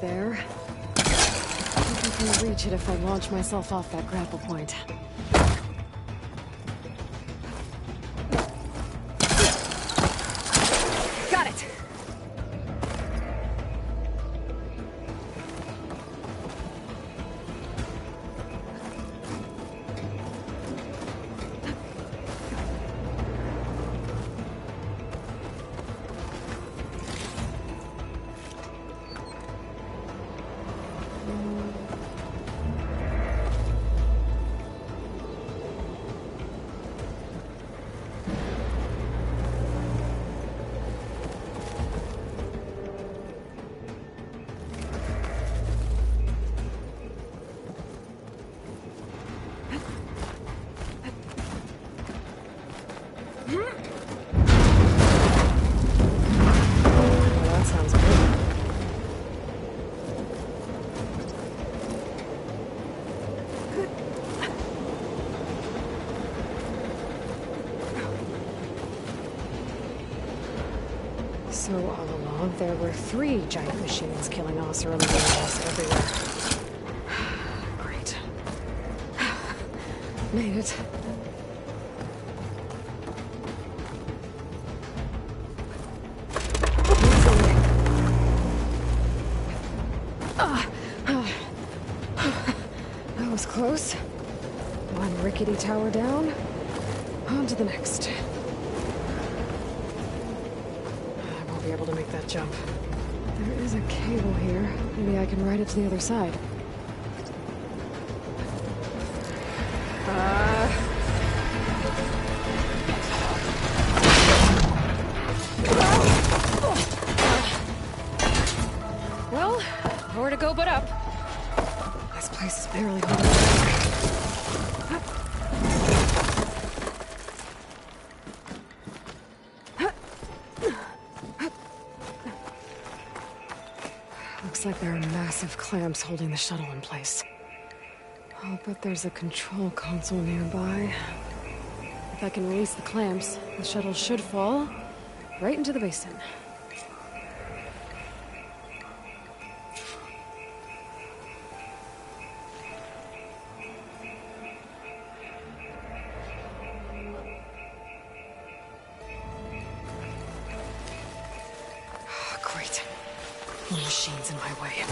There. I think I can reach it if I launch myself off that grapple point. Got it! So all along, there were 3 giant machines killing Oseram gas everywhere. Great. Made it. That was close. One rickety tower down. On to the next. Be able to make that jump. There is a cable here. Maybe I can ride it to the other side. Nowhere to go but up. This place is barely holding together. Looks like there are massive clamps holding the shuttle in place. I'll bet there's a control console nearby. If I can release the clamps, the shuttle should fall right into the basin. Great. More machines in my way.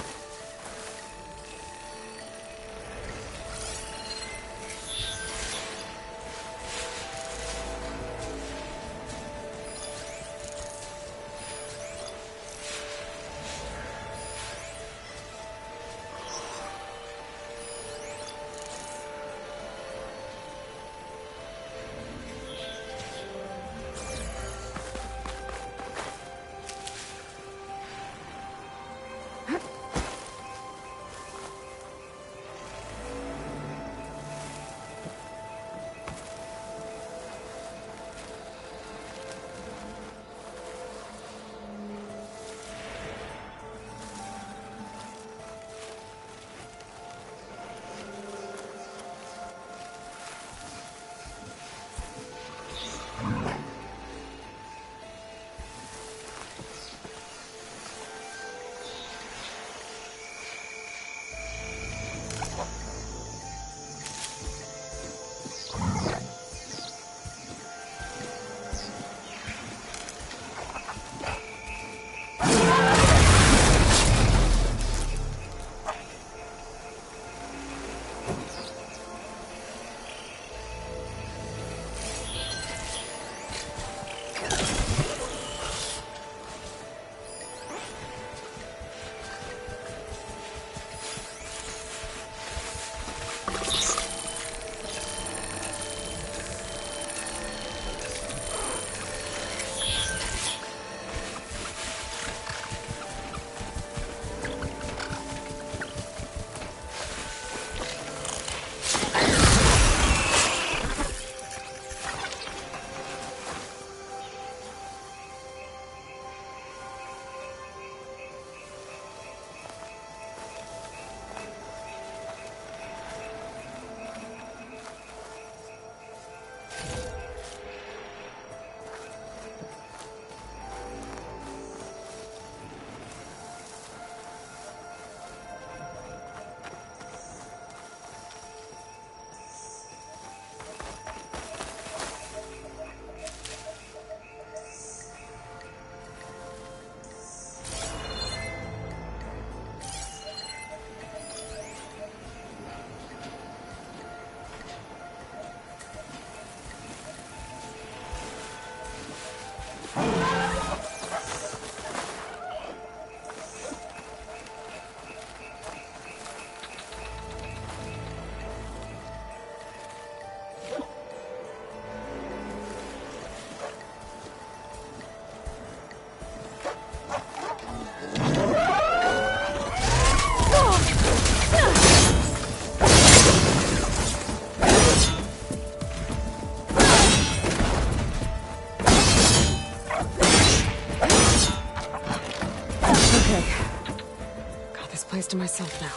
To myself now.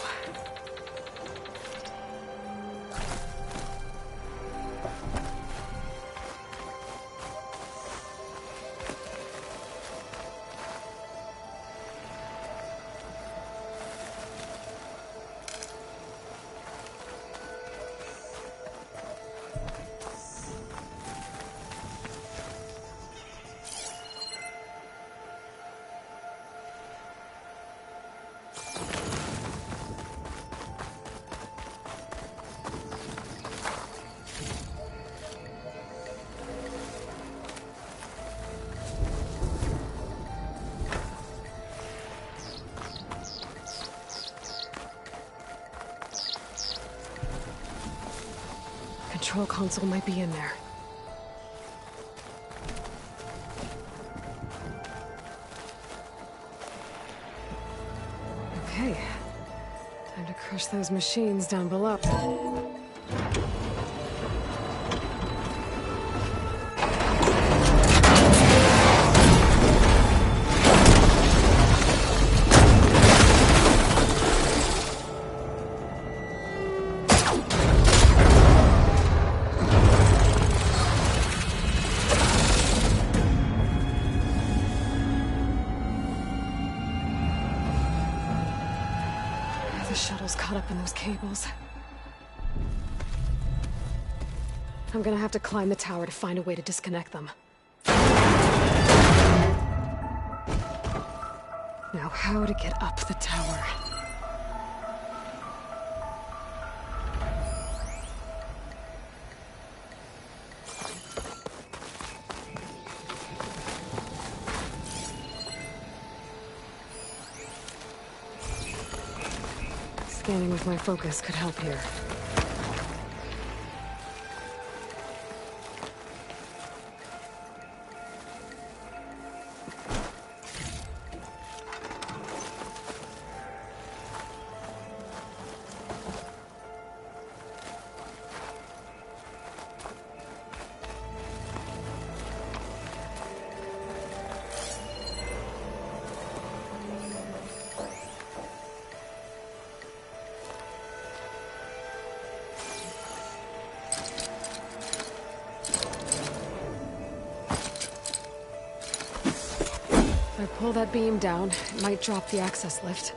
Control console might be in there. Okay. push those machines down below. The shuttle's caught up in those cables. I'm gonna have to climb the tower to find a way to disconnect them. Now, how to get up the tower? Scanning with my focus could help here. If I pull that beam down, it might drop the access lift.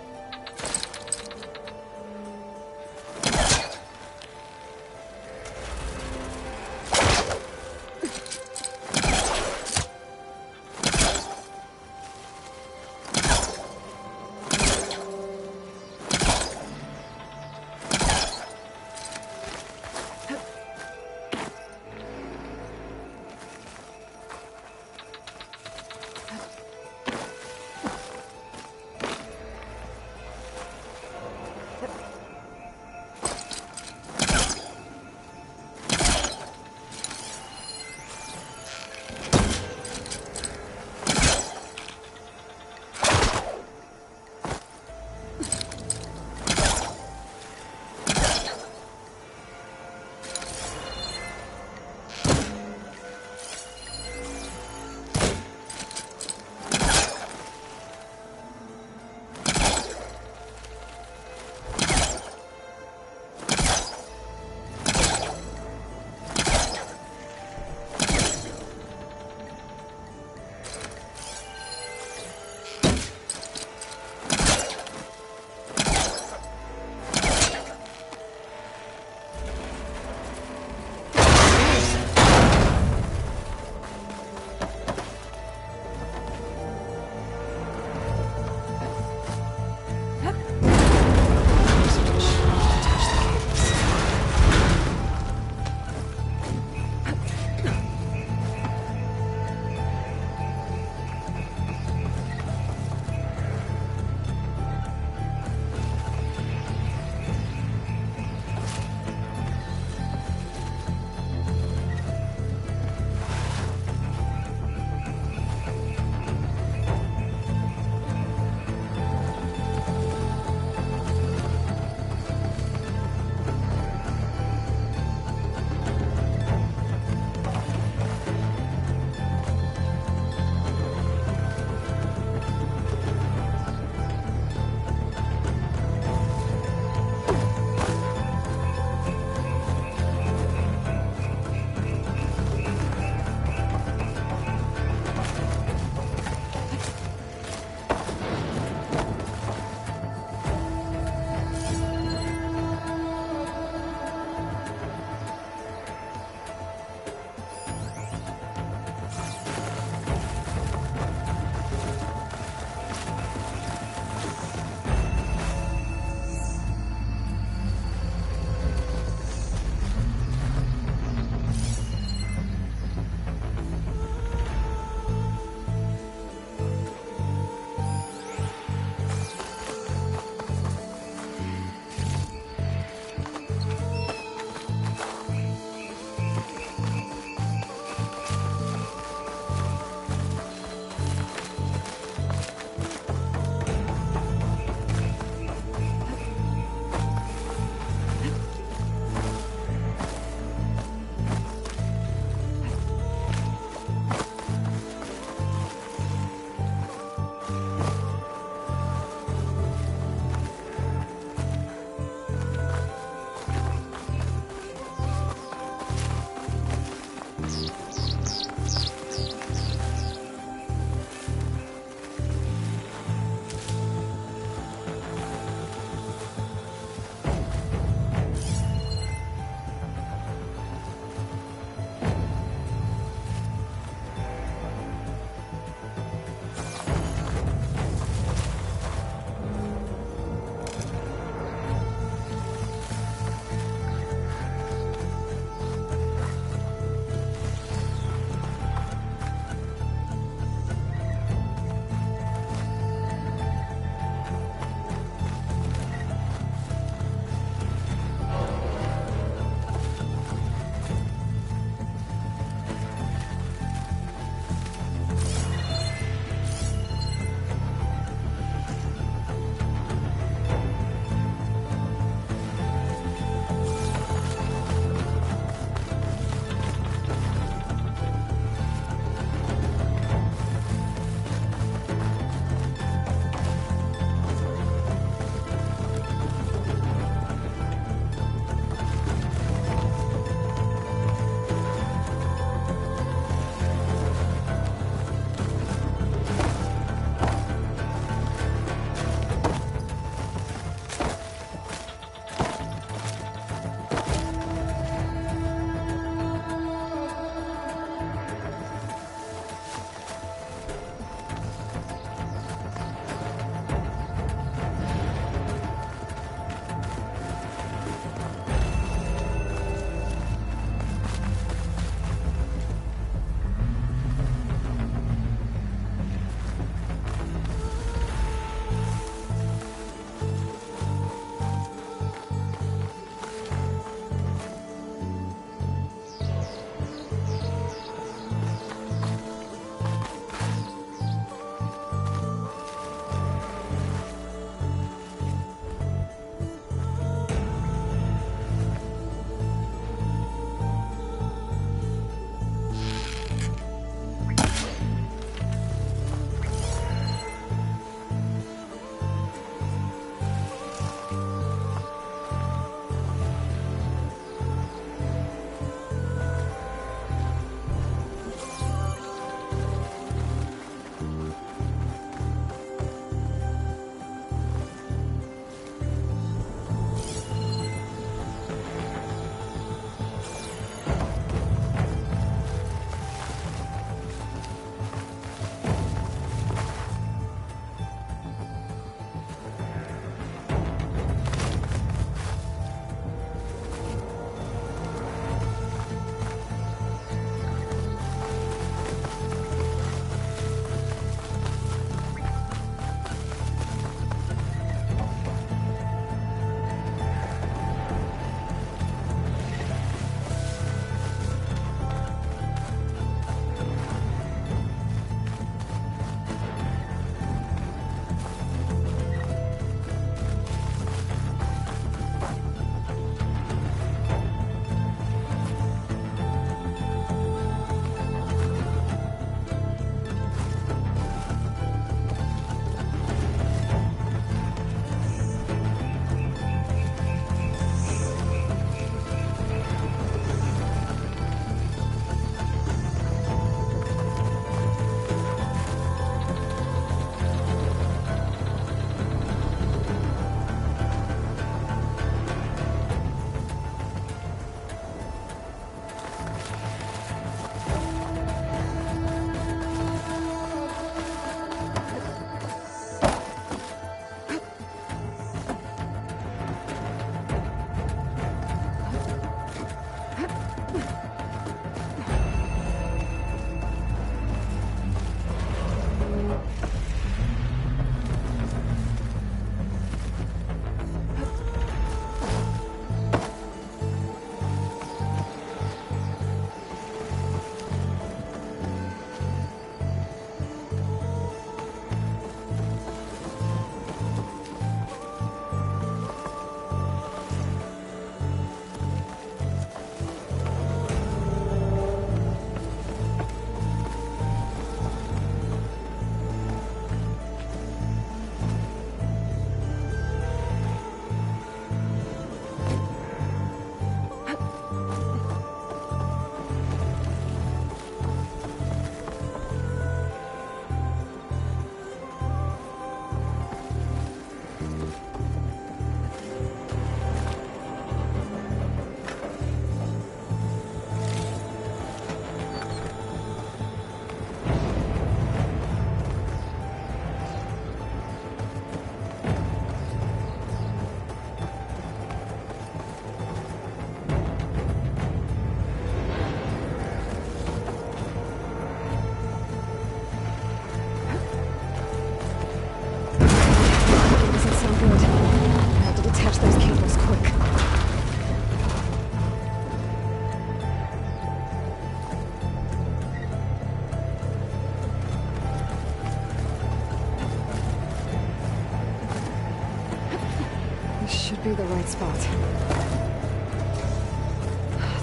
be the right spot.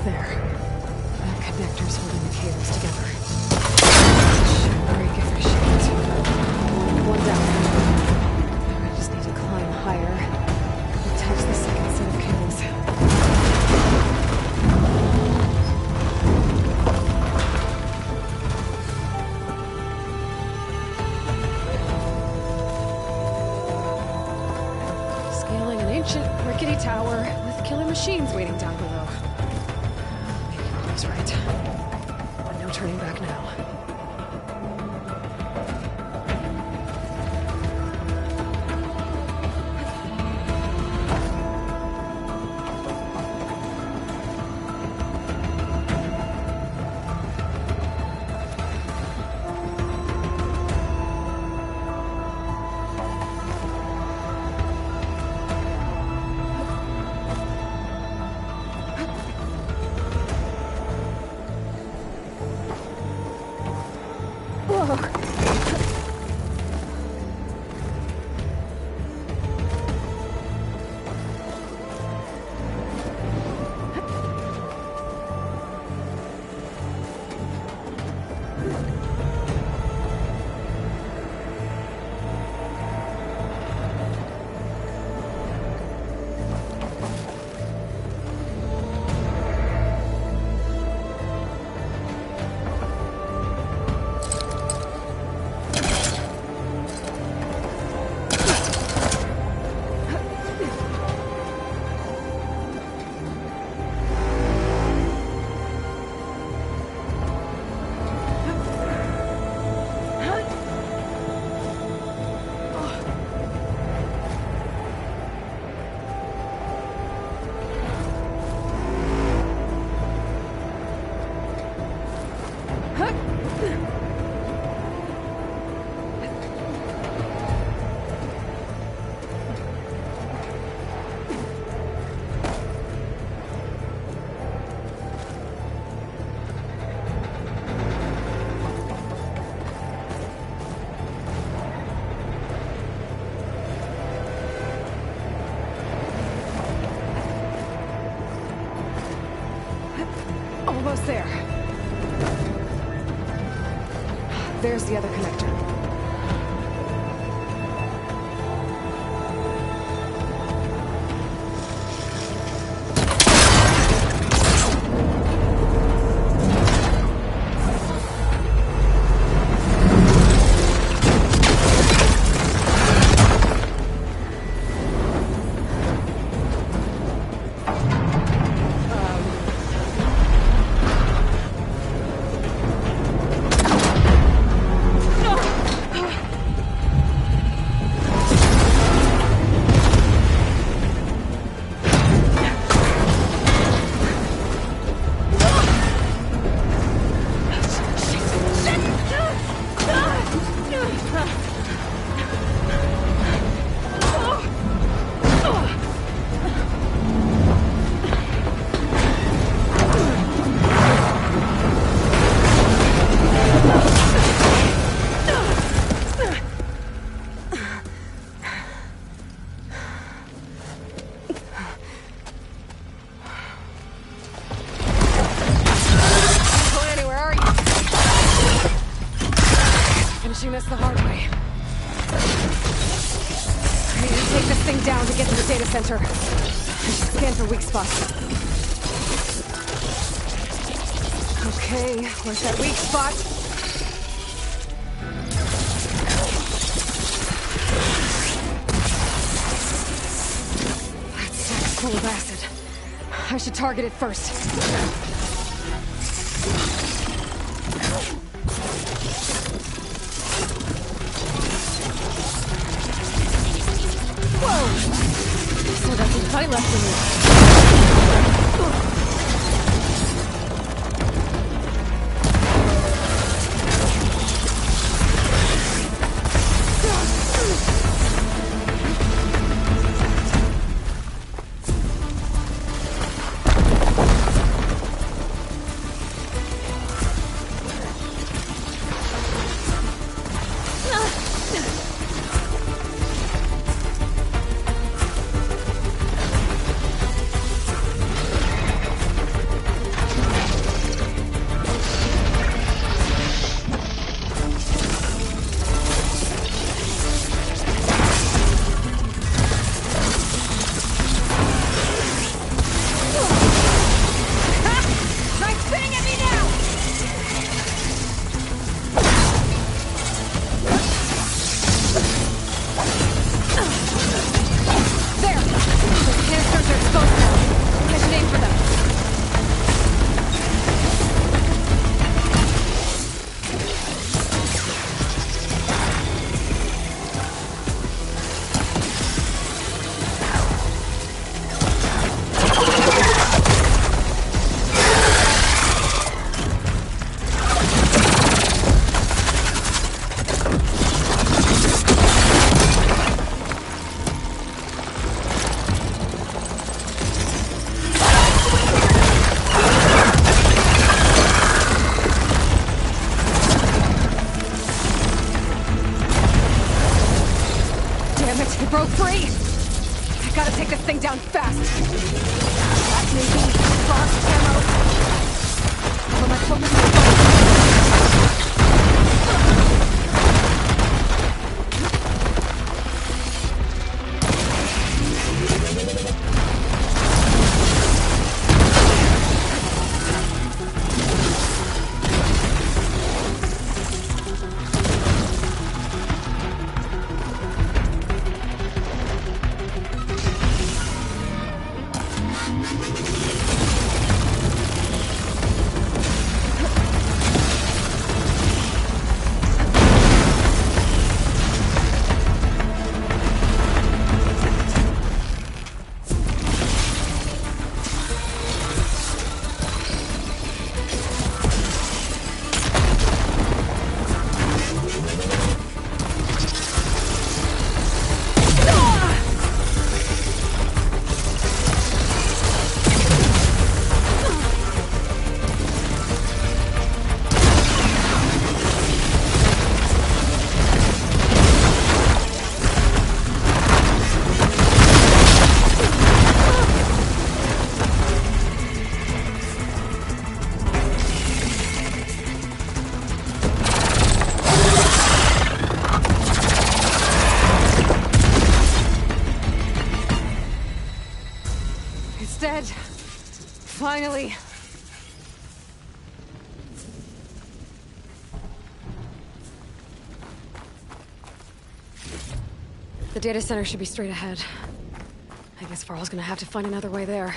There. That connector's holding the cables together. Should break if I shoot. One down. I just need to climb higher. Attach the second set of cables. Scaling an ancient rickety tower with killer machines waiting down below. Maybe I was right. But no turning back now. Almost there. There's the other connector. Finishing this the hard way. I need to take this thing down to get to the data center. I should scan for weak spots. Okay, where's that weak spot? That sack's full of acid. I should target it first. Whoa! Still got some fight left in me. It broke free! I gotta take this thing down fast! That maybe frost ammo. Or my focus on dead. Finally. The data center should be straight ahead. I guess Varl's gonna have to find another way there.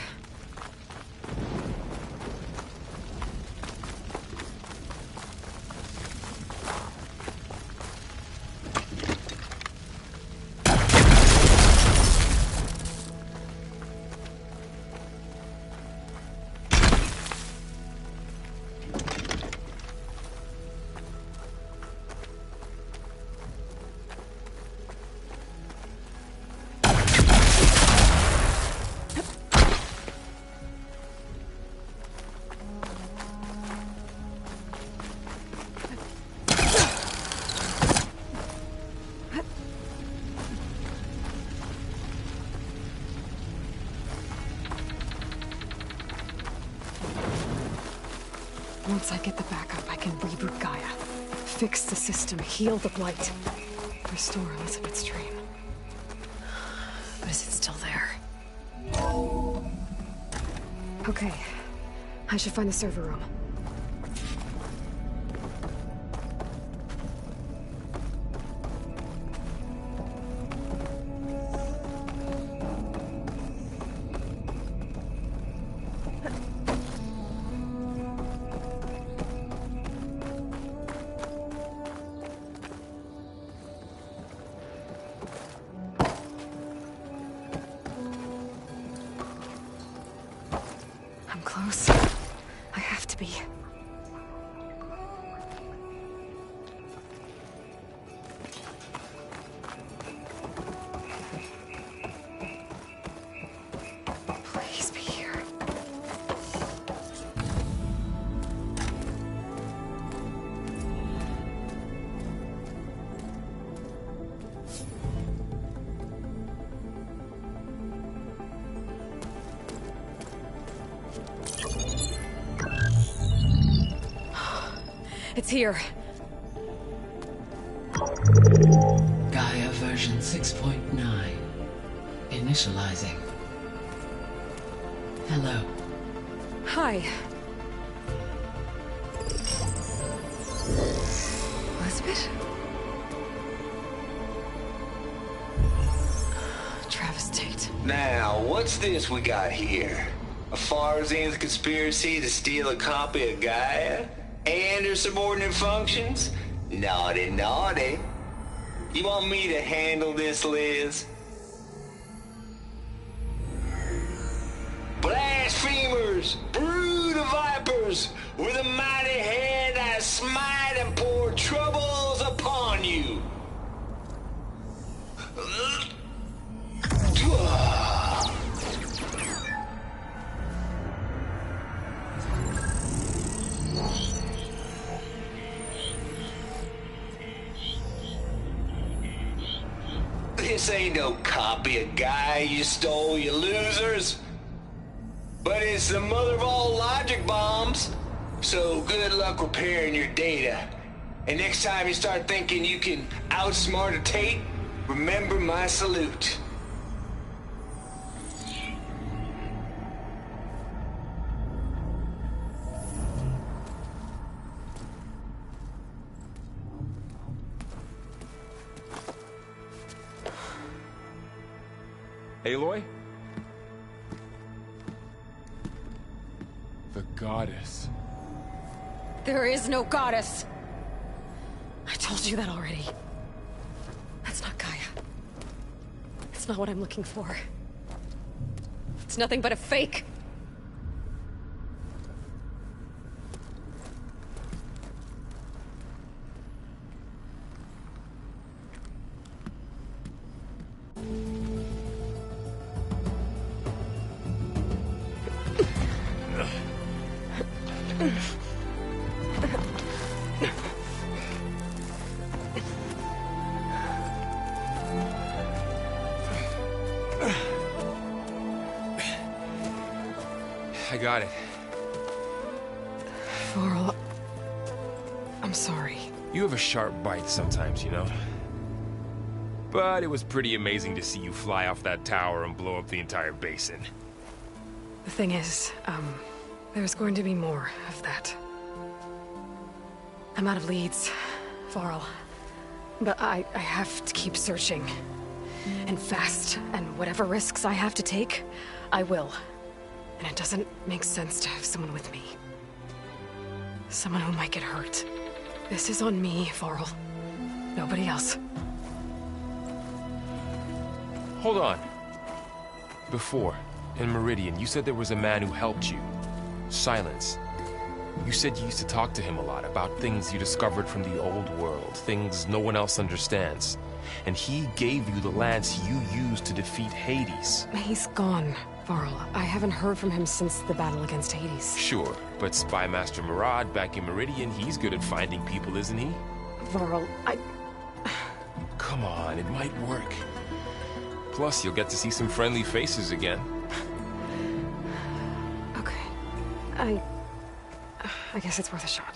Once I get the backup, I can reboot Gaia. Fix the system, heal the blight. Restore Elizabeth's dream. But is it still there? Okay. I should find the server room. I'm close. I have to be. Please be here. It's here. Gaia version 6.9. Initializing. Hello. Hi. Elizabeth? Travis Tate. Now, what's this we got here? A Farzan's conspiracy to steal a copy of Gaia? And her subordinate functions? Naughty, naughty. You want me to handle this, Liz? Blasphemers! Brood of vipers! With a mighty hand I smite and pour troubles upon you! This ain't no copy of Gaia you stole, you losers. But it's the mother of all logic bombs. So good luck repairing your data. And next time you start thinking you can outsmart a Tate, remember my salute. Aloy? The goddess. There is no goddess. I told you that already. That's not Gaia. It's not what I'm looking for. It's nothing but a fake. I got it. Varl, I'm sorry. You have a sharp bite sometimes, you know? But it was pretty amazing to see you fly off that tower and blow up the entire basin. The thing is, there's going to be more of that. I'm out of leads, Varl. But I have to keep searching. And fast, and whatever risks I have to take, I will. And it doesn't make sense to have someone with me. Someone who might get hurt. This is on me, Varl. Nobody else. Hold on. Before, in Meridian, you said there was a man who helped you. Silence. You said you used to talk to him a lot about things you discovered from the old world, things no one else understands. And he gave you the lance you used to defeat Hades. He's gone, Varl. I haven't heard from him since the battle against Hades. Sure, but Spy Master Murad back in Meridian, he's good at finding people, isn't he? Varl, Come on, it might work. Plus, you'll get to see some friendly faces again. Okay. I guess it's worth a shot.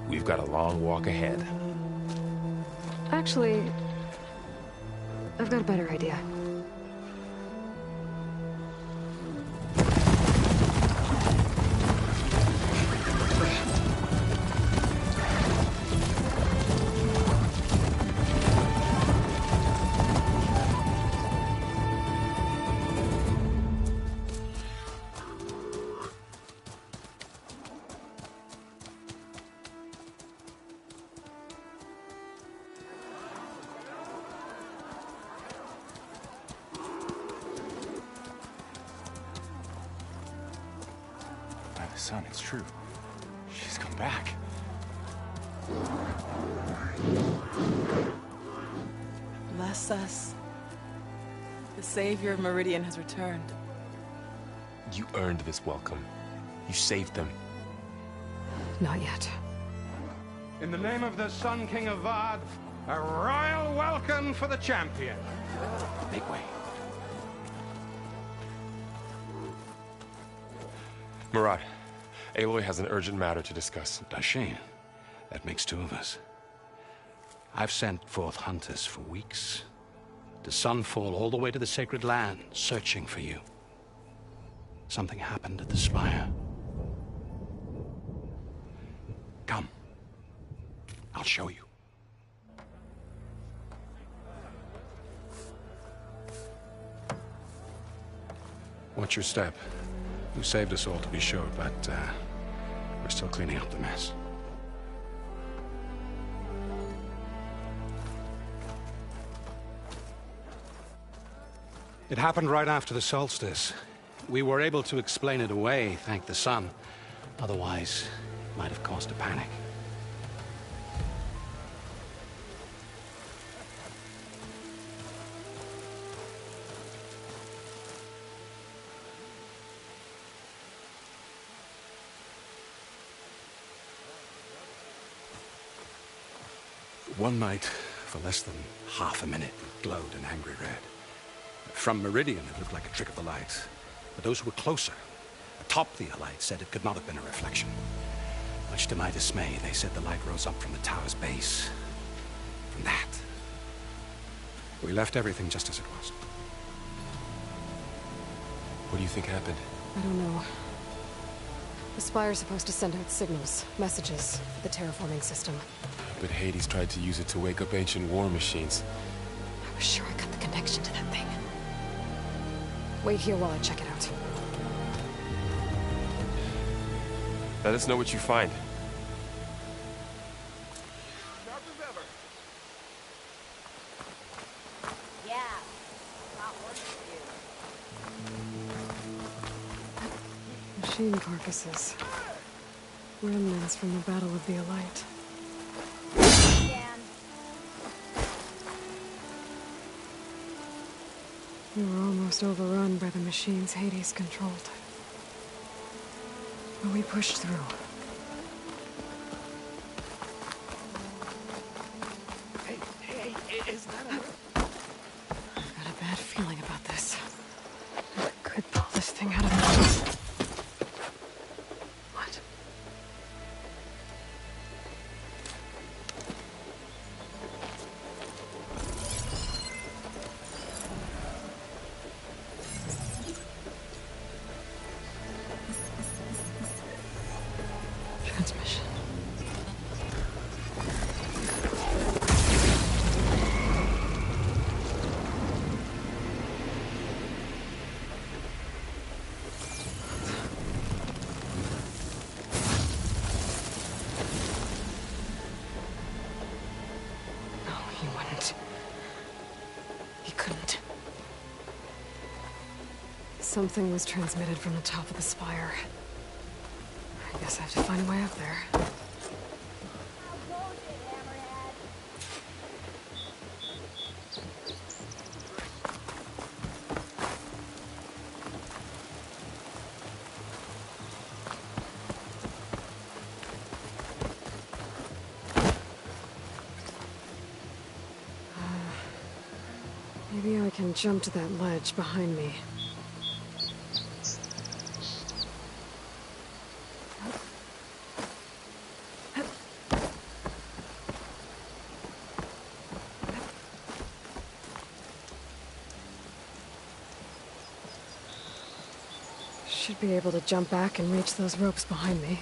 We've got a long walk ahead. Actually, I've got a better idea. Son, it's true. She's come back. Bless us. The savior of Meridian has returned. You earned this welcome. You saved them. Not yet. In the name of the Sun King of Vard, a royal welcome for the champion. Make way. Murad, Aloy has an urgent matter to discuss. Dashane, that makes two of us. I've sent forth hunters for weeks, to Sunfall all the way to the Sacred Land, searching for you. Something happened at the Spire. Come. I'll show you. Watch your step. You saved us all, to be sure, but we're still cleaning up the mess. It happened right after the solstice. We were able to explain it away, thank the sun. Otherwise, it might have caused a panic. One night, For less than half a minute, it glowed an angry red. From Meridian, it looked like a trick of the light. But those who were closer, atop the light, said it could not have been a reflection. Much to my dismay, they said the light rose up from the tower's base. From that. We left everything just as it was. What do you think happened? I don't know. The Spire's supposed to send out signals, messages, for the terraforming system. But Hades tried to use it to wake up ancient war machines. I was sure I got the connection to that thing. Wait here while I check it out. Let us know what you find. Sharp as ever. Yeah, not working for you. Machine carcasses. Remnants from the Battle of the Elite. Dan, We were almost overrun by the machines Hades controlled. But we pushed through. Hey, is that a... I've got a bad feeling about this. I could pull this thing out of my... What? Transmission. No, he wouldn't. He couldn't. Something was transmitted from the top of the spire. I guess I have to find a way up there. bullshit, Hammerhead. Maybe I can jump to that ledge behind me. Should be able to jump back and reach those ropes behind me.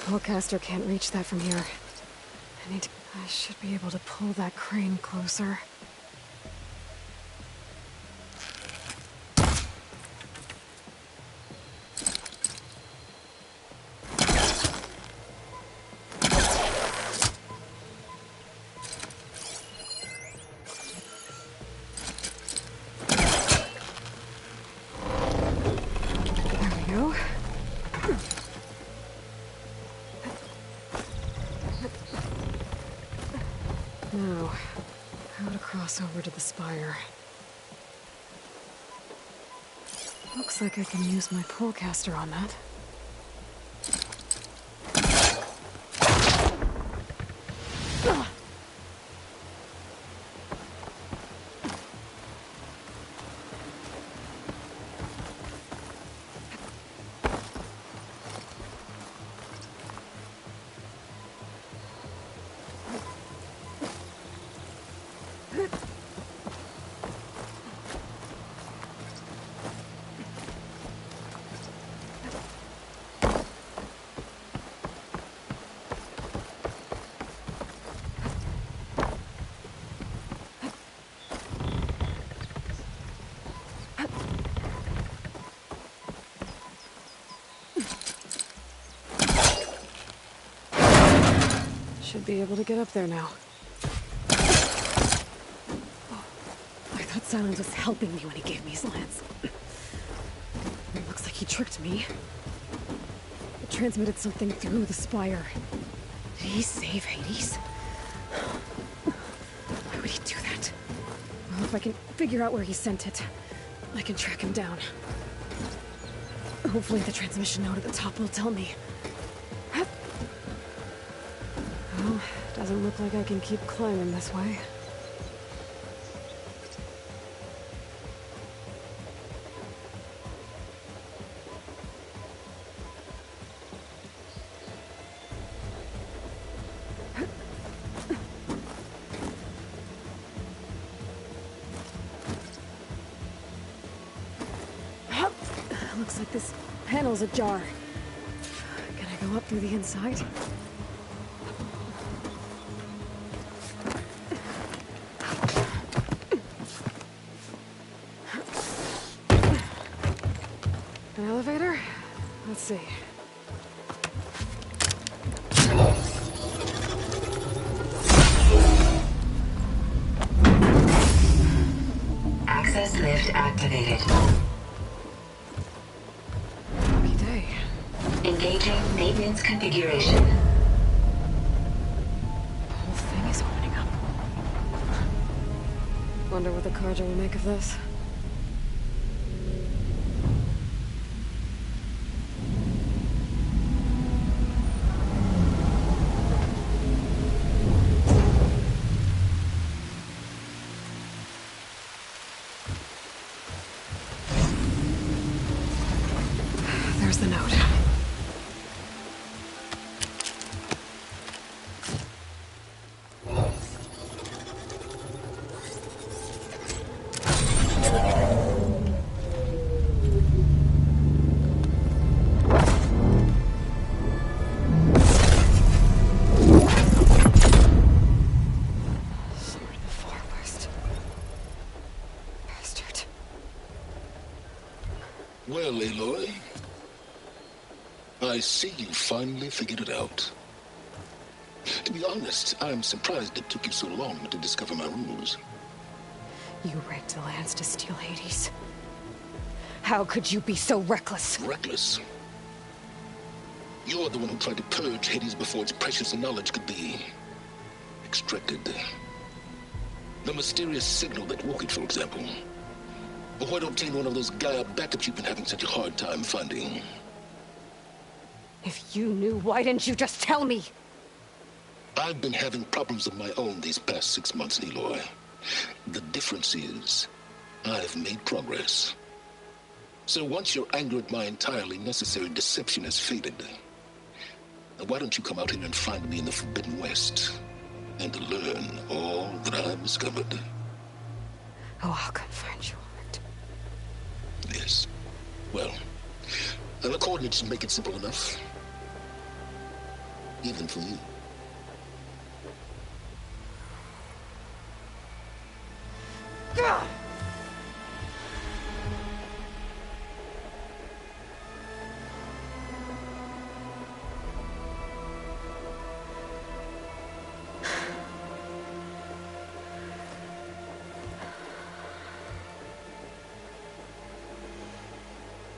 Pullcaster can't reach that from here. I should be able to pull that crane closer. There we go. this over to the spire. Looks like I can use my pullcaster on that. Should be able to get up there now. Oh, I thought Silence was helping me when he gave me his lance. It looks like he tricked me. It transmitted something through the spire. Did he save Hades? Why would he do that? Well, if I can figure out where he sent it, I can track him down. Hopefully the transmission note at the top will tell me. Well, doesn't look like I can keep climbing this way. Looks like this panel's ajar. Can I go up through the inside? An elevator? Let's see. Access lift activated. Lucky day. Engaging maintenance configuration. The whole thing is opening up. Wonder what the Carja will make of this. There's the note. Sword of the Far West. Bastard. Well, Aloy, I see you finally figured it out. To be honest, I'm surprised it took you so long to discover my rules. You rigged the lance to steal Hades. How could you be so reckless? Reckless? You're the one who tried to purge Hades before its precious knowledge could be extracted. The mysterious signal that woke it, for example. Or why to obtain one of those Gaia backups you've been having such a hard time finding. If you knew, why didn't you just tell me? I've been having problems of my own these past 6 months, Aloy. The difference is, I've made progress. So once your anger at my entirely necessary deception has faded, why don't you come out here and find me in the Forbidden West, and learn all that I've discovered? Oh, I'll come find you, Art. Yes. Well, the coordinates make it simple enough. Even for you.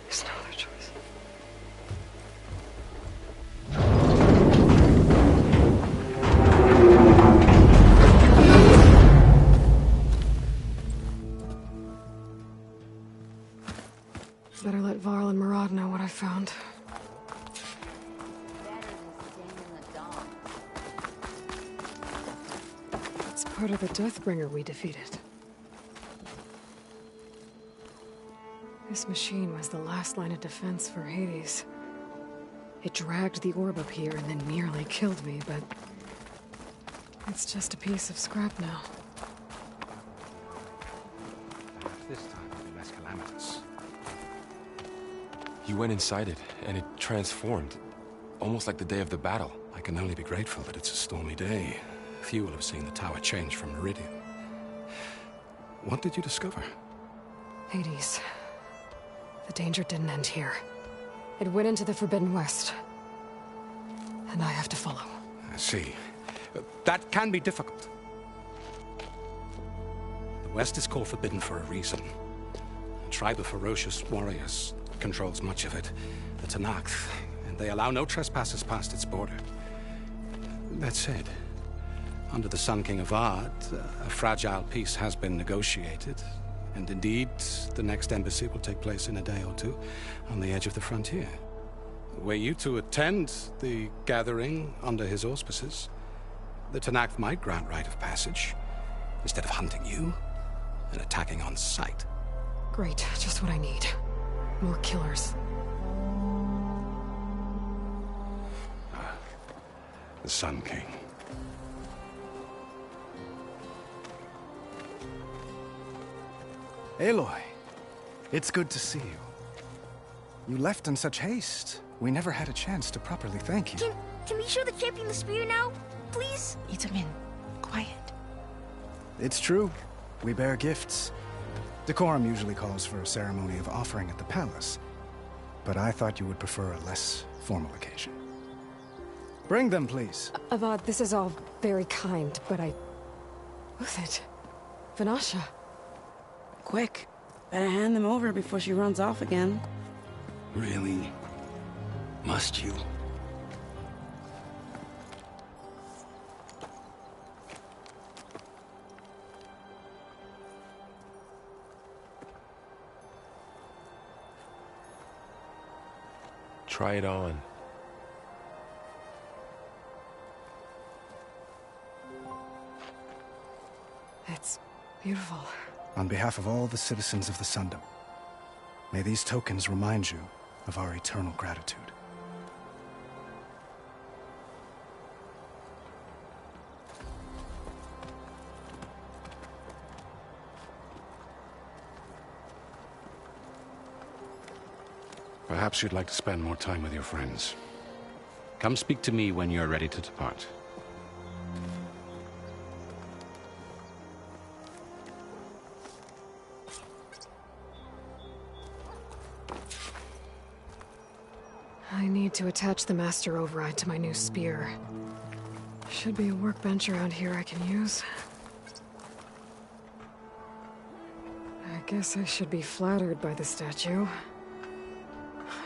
There's no other choice. Better let Varl and Murad know what I found. Better than staying in the dark. It's part of the Deathbringer we defeated. This machine was the last line of defense for Hades. It dragged the orb up here and then nearly killed me, but it's just a piece of scrap now. This time will be less calamitous. You went inside it, and it transformed. Almost like the day of the battle. I can only be grateful that it's a stormy day. Few will have seen the tower change from Meridian. What did you discover? Hades. The danger didn't end here. It went into the Forbidden West. And I have to follow. I see. That can be difficult. The West is called Forbidden for a reason. A tribe of ferocious warriors controls much of it. The Tenakth, and they allow no trespassers past its border. That said, under the Sun King Avad, a fragile peace has been negotiated. And indeed, the next embassy will take place in a day or two on the edge of the frontier. Were you to attend the gathering under his auspices, the Tenakth might grant right of passage, instead of hunting you and attacking on sight. Great, just what I need. More killers. The Sun King. Aloy, it's good to see you. You left in such haste. We never had a chance to properly thank you. Can we show the champion the spear now? Please? Itamin, quiet. It's true. We bear gifts. Decorum usually calls for a ceremony of offering at the palace. But I thought you would prefer a less formal occasion. Bring them, please. Avad, this is all very kind, but Who's it? Vanasha. Quick. Better hand them over before she runs off again. Really? Must you? Try it on. It's beautiful. On behalf of all the citizens of the Sundom, may these tokens remind you of our eternal gratitude. Perhaps you'd like to spend more time with your friends. Come speak to me when you're ready to depart. I need to attach the Master Override to my new spear. Should be a workbench around here I can use. I guess I should be flattered by the statue.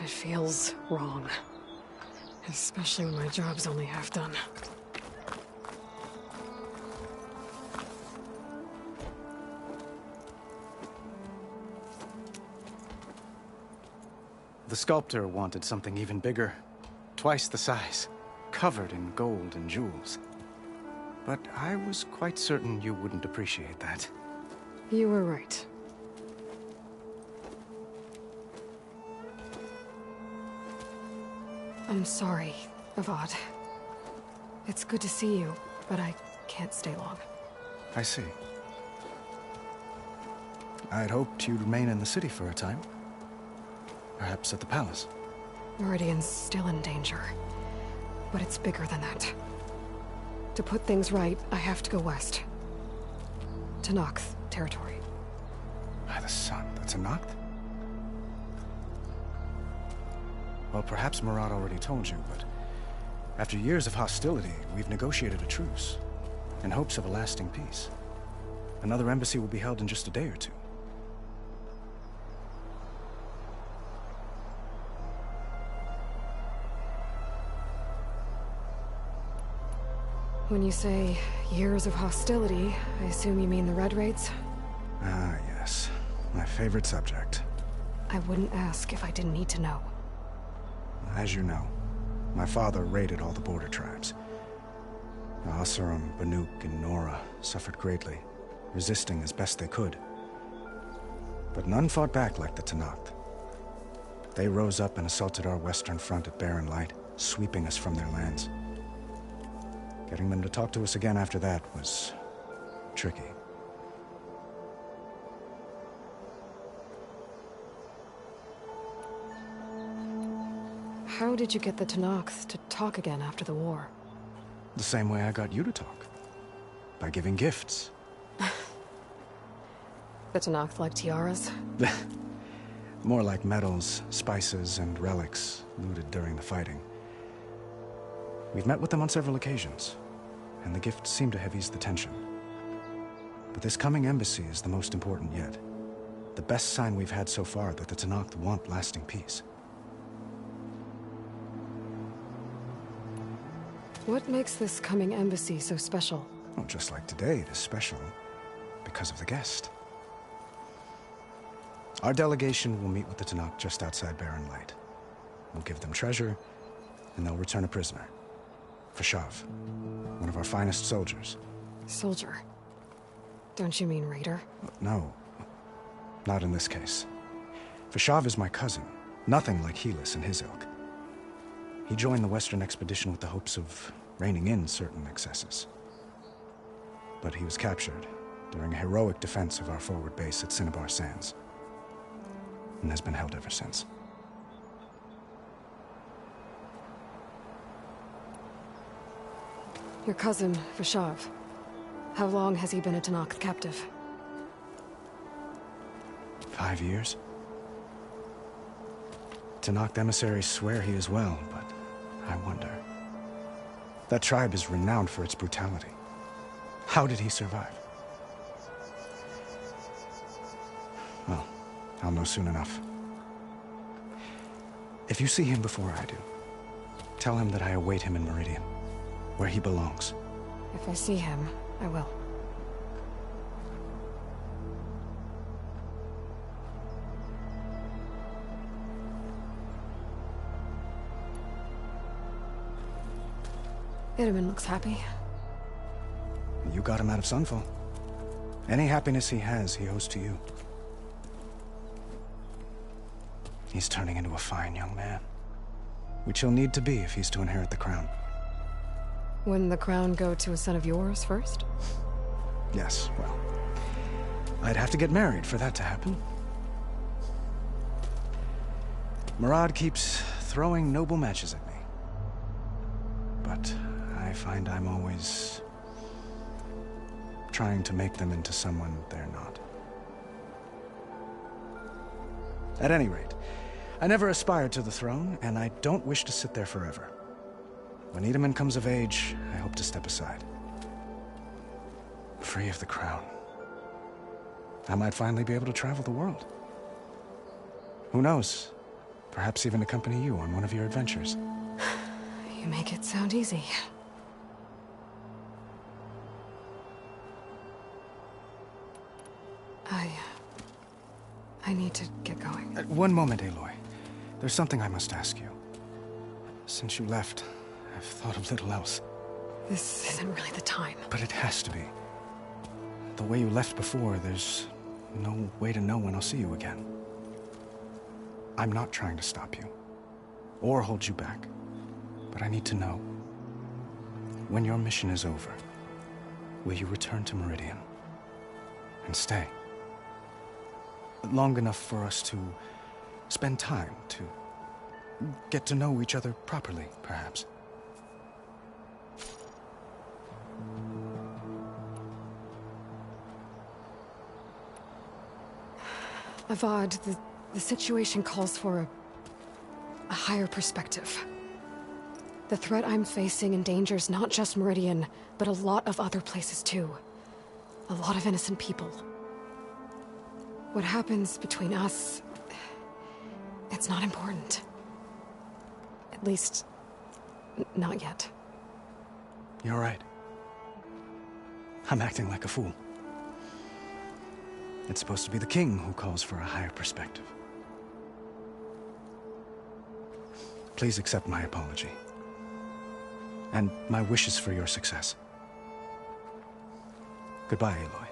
It feels wrong. Especially when my job's only half done. The sculptor wanted something even bigger. Twice the size. Covered in gold and jewels. But I was quite certain you wouldn't appreciate that. You were right. I'm sorry, Avad. It's good to see you, but I can't stay long. I see. I'd hoped you'd remain in the city for a time. Perhaps at the palace. Meridian's still in danger. But it's bigger than that. To put things right, I have to go west. To Nox territory. By the sun, that's a Noct? Well, perhaps Murad already told you, but after years of hostility, we've negotiated a truce, in hopes of a lasting peace. Another embassy will be held in just a day or two. When you say years of hostility, I assume you mean the Red Raids? Ah, yes. My favorite subject. I wouldn't ask if I didn't need to know. As you know, my father raided all the border tribes. Asurum, Banuk, and Nora suffered greatly, resisting as best they could. But none fought back like the Tenakth. They rose up and assaulted our western front at Barren Light, sweeping us from their lands. Getting them to talk to us again after that was tricky. How did you get the Tenakth to talk again after the war? The same way I got you to talk. By giving gifts. The Tenakth like tiaras? More like medals, spices, and relics looted during the fighting. We've met with them on several occasions, and the gifts seem to have eased the tension. But this coming embassy is the most important yet. The best sign we've had so far that the Tenakth want lasting peace. What makes this coming embassy so special? Well, just like today, it is special because of the guest. Our delegation will meet with the Tenakth just outside Barren Light. We'll give them treasure, and they'll return a prisoner. Fashav, one of our finest soldiers. Soldier? Don't you mean raider? No, not in this case. Fashav is my cousin, nothing like Helis and his ilk. He joined the Western expedition with the hopes of reining in certain excesses. But he was captured during a heroic defense of our forward base at Cinnabar Sands, and has been held ever since. Your cousin, Fashav. How long has he been a Tenakth captive? 5 years. Tenakth emissaries swear he is well, but I wonder. That tribe is renowned for its brutality. How did he survive? Well, I'll know soon enough. If you see him before I do, tell him that I await him in Meridian, where he belongs. If I see him, I will. Itaman looks happy. You got him out of Sunfall. Any happiness he has, he owes to you. He's turning into a fine young man, which he'll need to be if he's to inherit the crown. Wouldn't the crown go to a son of yours first? Yes, well, I'd have to get married for that to happen. Murad keeps throwing noble matches at me. But I find I'm always trying to make them into someone they're not. At any rate, I never aspired to the throne, and I don't wish to sit there forever. When Itaman comes of age, I hope to step aside. Free of the crown. I might finally be able to travel the world. Who knows? Perhaps even accompany you on one of your adventures. You make it sound easy. I need to get going. One moment, Aloy. There's something I must ask you. Since you left, I've thought of little else. This isn't really the time. But it has to be. The way you left before, there's no way to know when I'll see you again. I'm not trying to stop you, or hold you back. But I need to know, when your mission is over, will you return to Meridian and stay? Long enough for us to spend time, to get to know each other properly, perhaps. Avad, the situation calls for a higher perspective. The threat I'm facing endangers not just Meridian, but a lot of other places too. A lot of innocent people. What happens between us, it's not important. At least, not yet. You're right. I'm acting like a fool. It's supposed to be the king who calls for a higher perspective. Please accept my apology. And my wishes for your success. Goodbye, Aloy.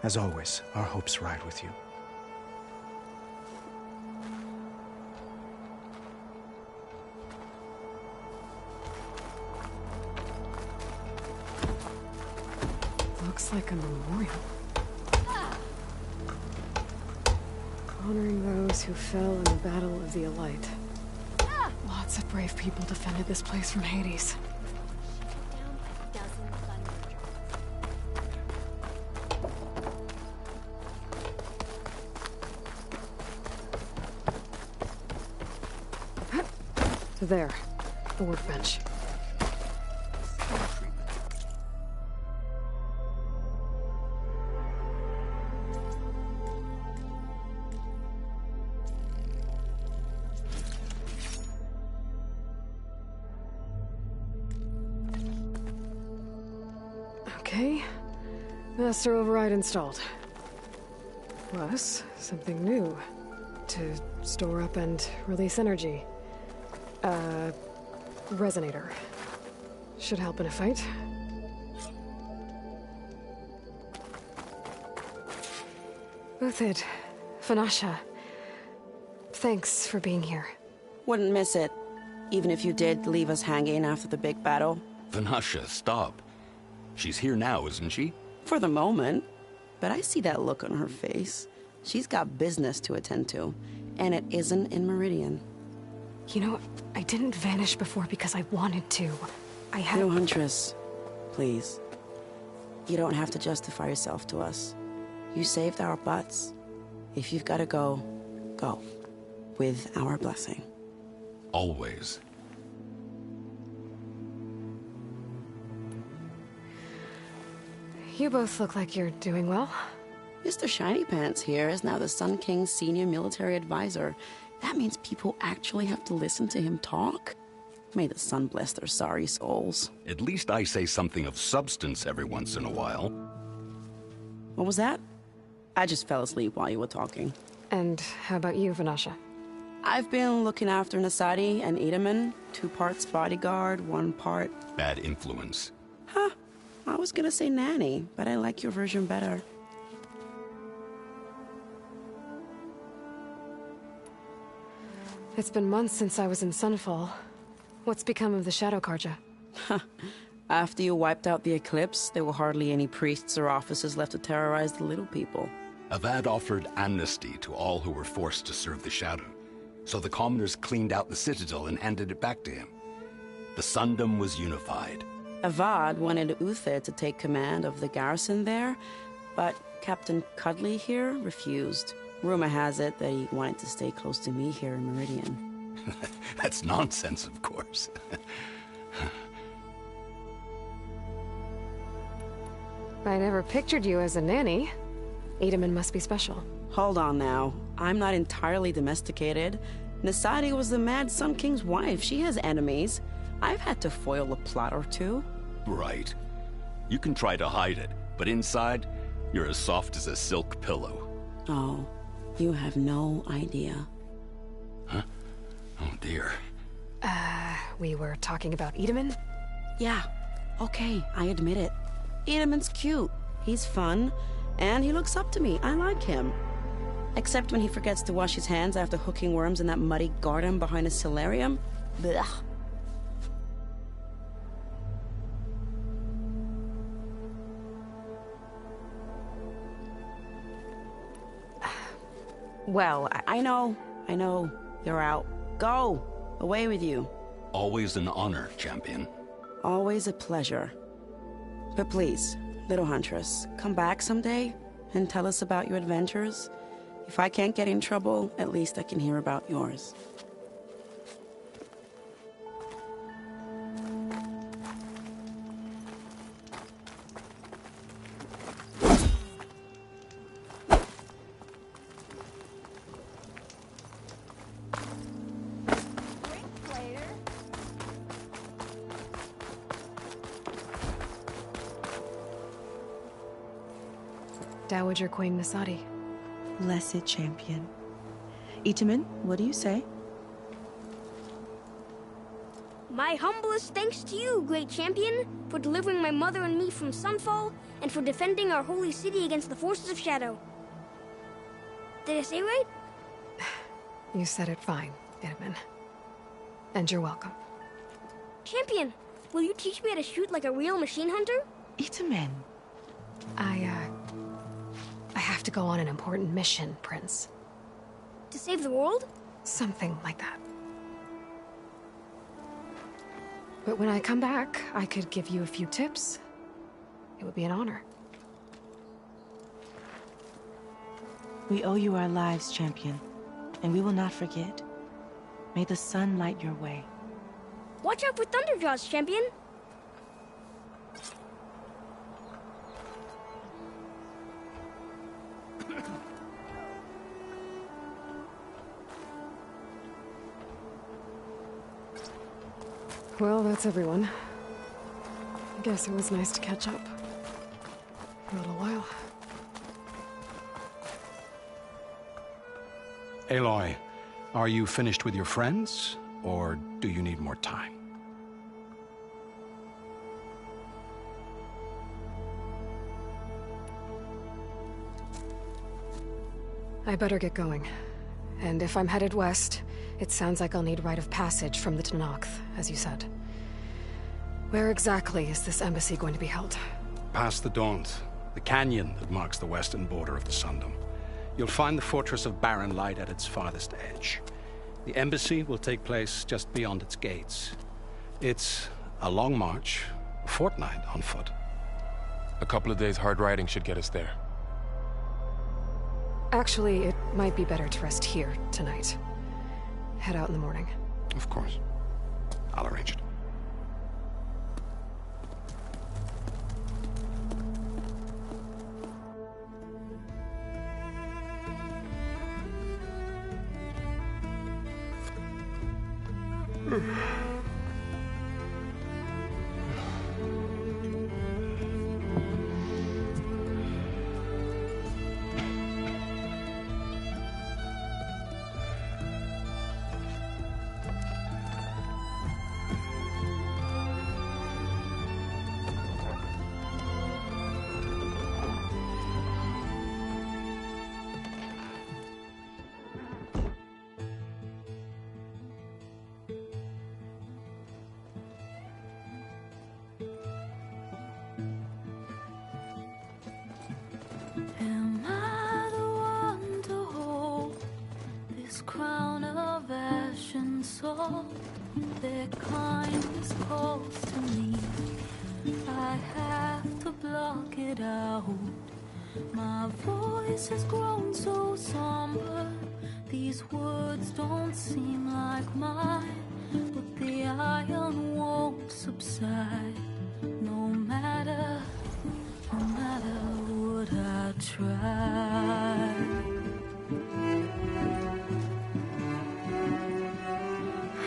As always, our hopes ride with you. Looks like a memorial. Honoring those who fell in the Battle of the Elite. Lots of brave people defended this place from Hades. There, the workbench. Okay, master override installed. Plus, something new. To store up and release energy. Resonator. Should help in a fight. Uthid, Vanasha. Thanks for being here. Wouldn't miss it. Even if you did leave us hanging after the big battle. Vanasha, stop. She's here now, isn't she? For the moment. But I see that look on her face. She's got business to attend to. And it isn't in Meridian. You know, I didn't vanish before because I wanted to. I had... No, Huntress. Please. You don't have to justify yourself to us. You saved our butts. If you've got to go, go. With our blessing. Always. You both look like you're doing well. Mr. Shiny Pants here is now the Sun King's senior military advisor. That means people actually have to listen to him talk? May the sun bless their sorry souls. At least I say something of substance every once in a while. What was that? I just fell asleep while you were talking. And how about you, Vanasha? I've been looking after Nasadi and Edaman. 2 parts bodyguard, 1 part... bad influence. Huh. I was gonna say nanny, but I like your version better. It's been months since I was in Sunfall. What's become of the Shadow Karja? After you wiped out the Eclipse, there were hardly any priests or officers left to terrorize the little people. Avad offered amnesty to all who were forced to serve the Shadow. So the commoners cleaned out the Citadel and handed it back to him. The Sundom was unified. Avad wanted Uther to take command of the garrison there, but Captain Cudley here refused. Rumor has it that he wanted to stay close to me here in Meridian. That's nonsense, of course. I never pictured you as a nanny. Edaman must be special. Hold on now. I'm not entirely domesticated. Nasadi was the Mad Sun King's wife. She has enemies. I've had to foil a plot or 2. Right. You can try to hide it, but inside, you're as soft as a silk pillow. Oh, you have no idea. Huh? Oh dear. We were talking about Edaman? Yeah. Okay, I admit it. Edaman's cute. He's fun. And he looks up to me. I like him. Except when he forgets to wash his hands after hooking worms in that muddy garden behind a solarium. Blech. Well, I know. You're out. Go! Away with you. Always an honor, champion. Always a pleasure. But please, little Huntress, come back someday and tell us about your adventures. If I can't get in trouble, at least I can hear about yours. Dowager Queen Nasadi. Blessed champion. Itaman, what do you say? My humblest thanks to you, great champion, for delivering my mother and me from Sunfall, and for defending our holy city against the forces of Shadow. Did I say right? You said it fine, Itamen. And you're welcome. Champion, will you teach me how to shoot like a real machine hunter? Itamen. I have to go on an important mission, Prince. To save the world? Something like that. But when I come back, I could give you a few tips. It would be an honor. We owe you our lives, champion, and we will not forget. May the sun light your way. Watch out for Thunderjaws, champion! Well, that's everyone. I guess it was nice to catch up. For a little while. Aloy, are you finished with your friends, or do you need more time? I better get going. And if I'm headed west, it sounds like I'll need rite of passage from the Tenakth, as you said. Where exactly is this embassy going to be held? Past the Daunt, the canyon that marks the western border of the Sundom. You'll find the fortress of Barren Light at its farthest edge. The embassy will take place just beyond its gates. It's a long march, a fortnight on foot. A couple of days hard riding should get us there. Actually, it might be better to rest here tonight. Head out in the morning. Of course. I'll arrange it. Am I the one to hold this crown of ash and salt? Their kindness calls to me. I have to block it out. My voice has grown so somber. These words don't seem like mine, but the iron won't subside. No matter what I try.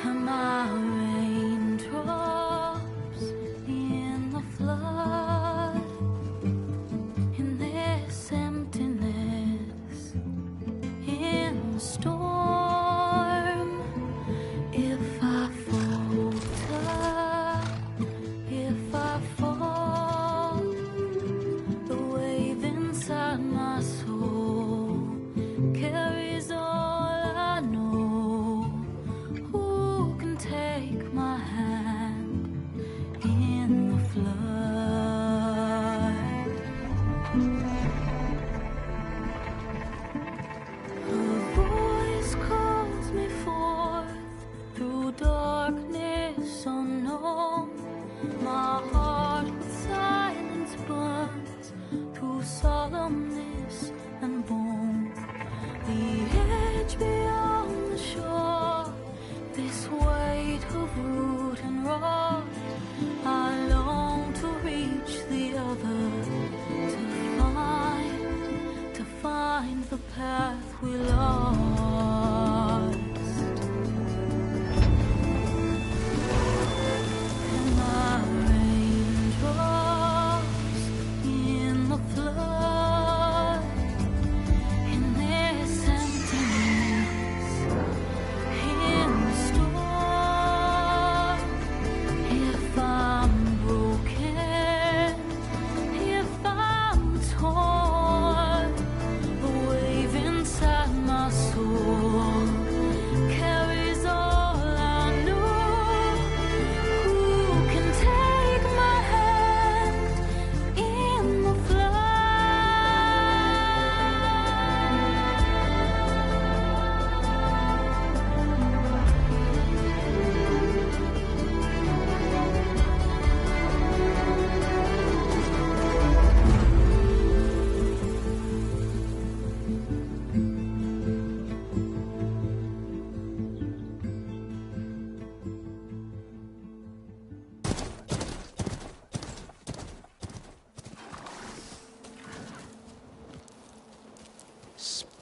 Am I raindrops in the flood? In this emptiness, in the storm. If I falter, if I fall, the wave inside my soul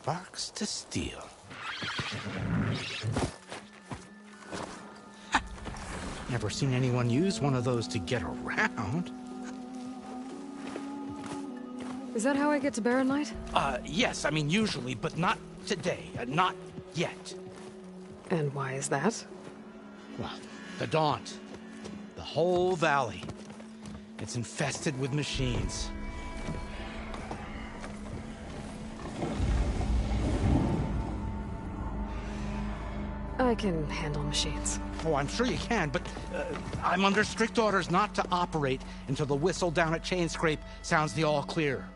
Sparks to steel. Never seen anyone use one of those to get around. Is that how I get to Barren Light? Yes, I mean usually, but not today. Not yet. And why is that? Well, the Daunt. The whole valley. It's infested with machines. I can handle machines. Oh, I'm sure you can, but I'm under strict orders not to operate until the whistle down at Chainscrape sounds the all clear.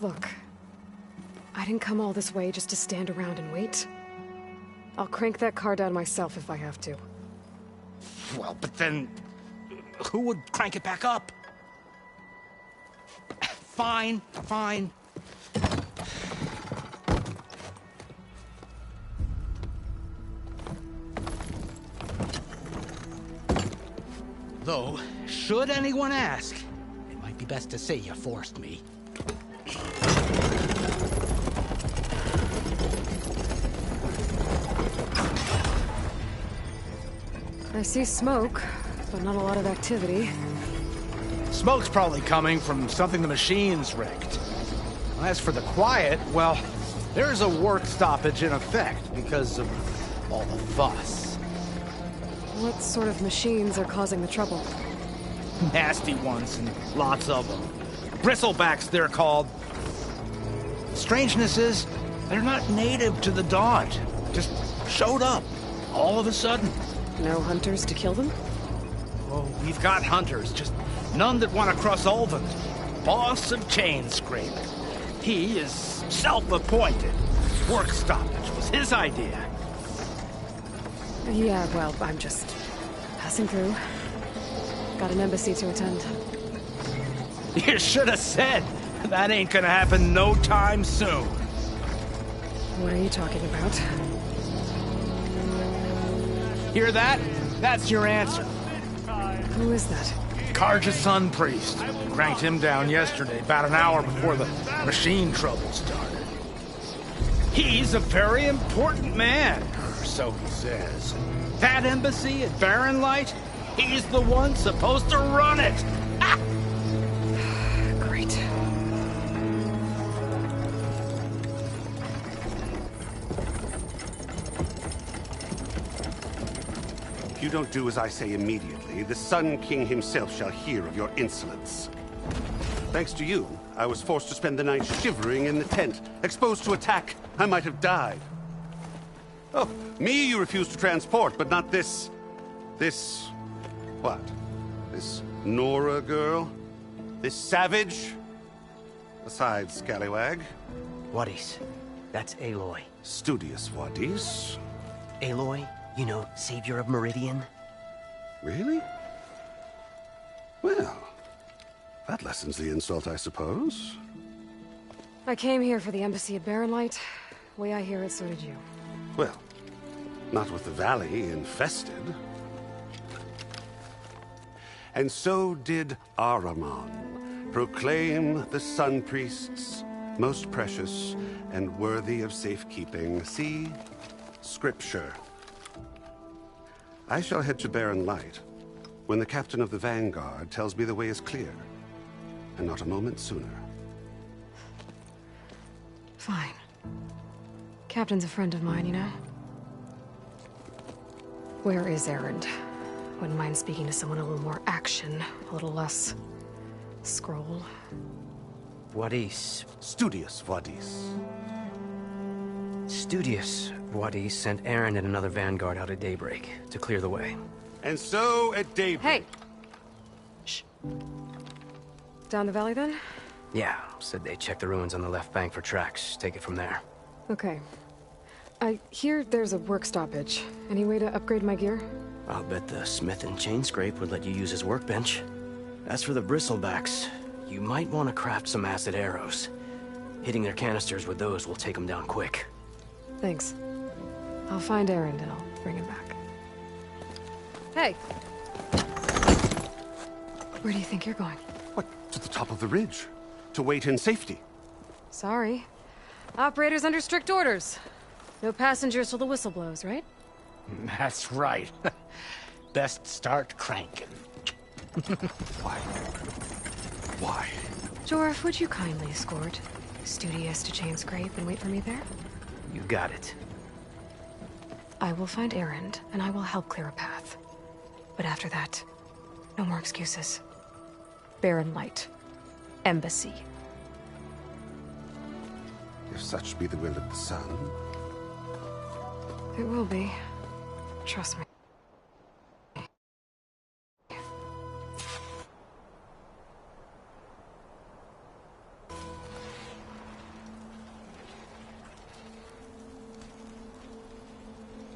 Look, I didn't come all this way just to stand around and wait. I'll crank that car down myself if I have to. Well, but then who would crank it back up? Fine, fine. Though, should anyone ask, it might be best to say you forced me. I see smoke, but not a lot of activity. Smoke's probably coming from something the machines wrecked. As for the quiet, well, there's a work stoppage in effect because of all the fuss. What sort of machines are causing the trouble? Nasty ones, and lots of them. Bristlebacks, they're called. Strangeness is, they're not native to the Daunt. Just showed up, all of a sudden. No hunters to kill them? Oh, we've got hunters, just none that want to cross Ulvund. Boss of Chainscrape. He is self-appointed. Work stoppage was his idea. Yeah, well, I'm just passing through. Got an embassy to attend. You should have said. That ain't gonna happen no time soon. What are you talking about? Hear that? That's your answer. Who is that? Karja's Sun Priest. Cranked him down yesterday, about an hour before the machine trouble started. He's a very important man, or so he says. That embassy at Barren Light, he's the one supposed to run it. Ah! Great. If you don't do as I say immediately, the Sun King himself shall hear of your insolence. Thanks to you, I was forced to spend the night shivering in the tent. Exposed to attack, I might have died. Oh, me you refuse to transport, but not this... what? This Nora girl? This savage? Aside, scallywag. Wadis. That's Aloy. Studious Wadis. Aloy, you know, savior of Meridian. Really? Well, that lessens the insult, I suppose. I came here for the embassy at Barren Light. Way I hear it, so did you. Well, not with the valley infested. And so did Ahriman, proclaim the Sun Priests most precious and worthy of safekeeping. See? Scripture. I shall head to Barren Light when the captain of the Vanguard tells me the way is clear, and not a moment sooner. Fine. Captain's a friend of mine, you know? Where is Erend? Wouldn't mind speaking to someone a little more action, a little less... scroll. Wadis. Studious Wadis. Studious Wadis sent Aaron and another Vanguard out at daybreak to clear the way. And so at daybreak... Hey! Shh. Down the valley, then? Yeah, said they checked the ruins on the left bank for tracks. Take it from there. Okay. I hear there's a work stoppage. Any way to upgrade my gear? I'll bet the smith in Chainscrape would let you use his workbench. As for the bristlebacks, you might want to craft some acid arrows. Hitting their canisters with those will take them down quick. Thanks. I'll find Erend and I'll bring him back. Hey! Where do you think you're going? What? To the top of the ridge. To wait in safety. Sorry. Operators under strict orders. No passengers till the whistle blows, right? That's right. Best start cranking. Why? Why? Jorf, would you kindly escort Studious to Chain Scrape and wait for me there? You got it. I will find Erend, and I will help clear a path. But after that, no more excuses. Barren Light. Embassy. If such be the will of the sun. It will be. Trust me.